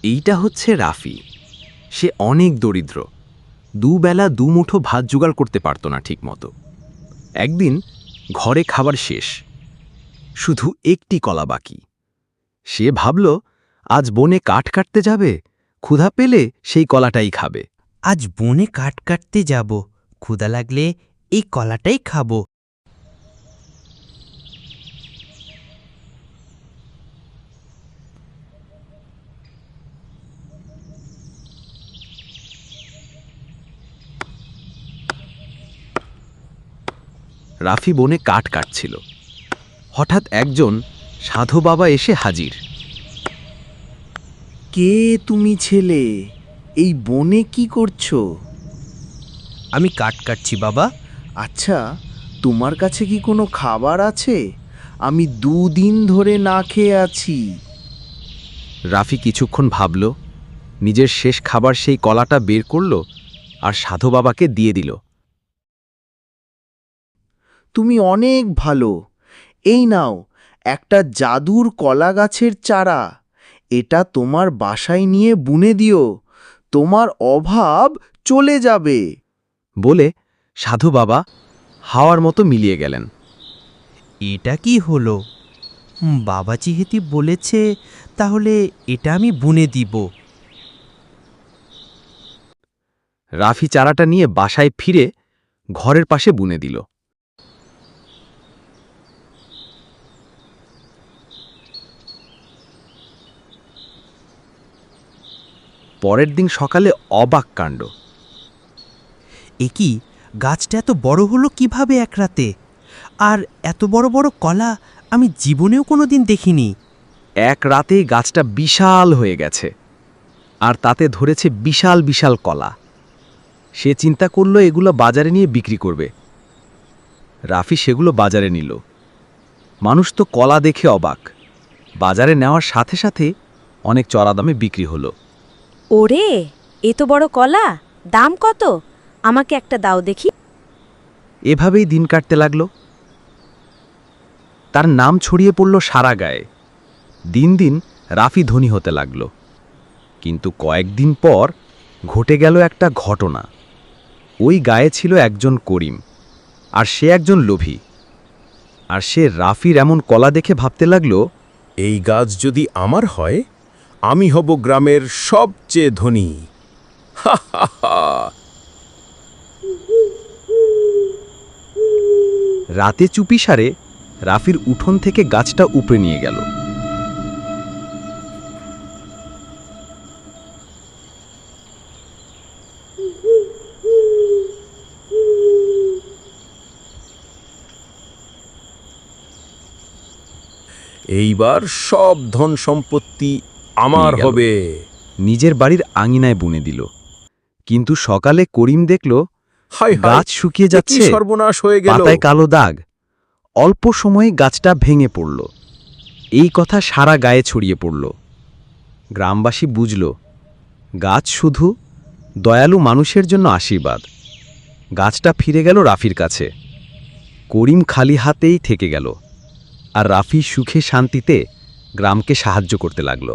এইটা হচ্ছে রাফি। সে অনেক দরিদ্র, দুবেলা দুমুঠো ভাত জোগাড় করতে পারত না ঠিকমতো। একদিন ঘরে খাবার শেষ, শুধু একটি কলা বাকি। সে ভাবল, আজ বনে কাঠ কাটতে যাবে, ক্ষুধা পেলে সেই কলাটাই খাবে। আজ বনে কাঠ কাটতে যাব, ক্ষুধা লাগলে এই কলাটাই খাবো। রাফি বনে কাঠ কাটছিল। হঠাৎ একজন সাধু বাবা এসে হাজির। কে তুমি ছেলে? এই বনে কি করছো? আমি কাঠ কাটছি বাবা। আচ্ছা, তোমার কাছে কি কোনো খাবার আছে? আমি 2 দিন ধরে না খেয়ে আছি। রাফি কিছুক্ষণ ভাবল, নিজের শেষ খাবার সেই কলাটা বের করল আর সাধু বাবাকে দিয়ে দিল। তুমি অনেক ভালো। এই নাও একটা জাদুর কলা গাছের চারা। এটা তোমার বাসায় নিয়ে বুনে দিও, তোমার অভাব চলে যাবে। বলে সাধু বাবা হাওয়ার মতো মিলিয়ে গেলেন। এটা কি হলো? বাবা যেহেতু বলেছে, তাহলে এটা আমি বুনে দিব। রাফি চারাটা নিয়ে বাসায় ফিরে ঘরের পাশে বুনে দিল। পরের দিন সকালে অবাক কাণ্ড। এ কি, গাছটা এত বড় হলো কিভাবে এক রাতে? আর এত বড় বড় কলা আমি জীবনেও কোনোদিন দেখিনি। এক রাতেই গাছটা বিশাল হয়ে গেছে, আর তাতে ধরেছে বিশাল বিশাল কলা। সে চিন্তা করল এগুলো বাজারে নিয়ে বিক্রি করবে। রাফি সেগুলো বাজারে নিল। মানুষ তো কলা দেখে অবাক। বাজারে নেওয়ার সাথে সাথে অনেক চড়া দামে বিক্রি হলো। ওরে, এত বড় কলা, দাম কত? আমাকে একটা দাও দেখি। এভাবেই দিন কাটতে লাগল। তার নাম ছড়িয়ে পড়ল সারা গায়ে। দিন দিন রাফি ধনী হতে লাগল। কিন্তু কয়েকদিন পর ঘটে গেল একটা ঘটনা। ওই গায়ে ছিল একজন করিম, আর সে একজন লোভী। আর সে রাফির এমন কলা দেখে ভাবতে লাগল, এই গাছ যদি আমার হয়, আমি হব গ্রামের সবচেয়ে ধনী। হা হা হা। রাতে চুপিসারে রাফির উঠোন থেকে গাছটা উপড়ে নিয়ে গেল। এইবার সব ধন সম্পত্তি আমার নিয়ে গেল। হবে। নিজের বাড়ির আঙিনায় বুনে দিল। কিন্তু সকালে করিম দেখল হায় হায়, গাছ শুকিয়ে এ কি যাচ্ছে, সর্বনাশ হয়ে গেল। পাতায় কালো দাগ। অল্প সময়ে গাছটা ভেঙে পড়ল। এই কথা সারা গায়ে ছড়িয়ে পড়ল। গ্রামবাসী বুঝল, গাছ শুধু দয়ালু মানুষের জন্য আশীর্বাদ। গাছটা ফিরে গেল রাফির কাছে। করিম খালি হাতেই থেকে গেল, আর রাফি সুখে শান্তিতে গ্রামকে সাহায্য করতে লাগল।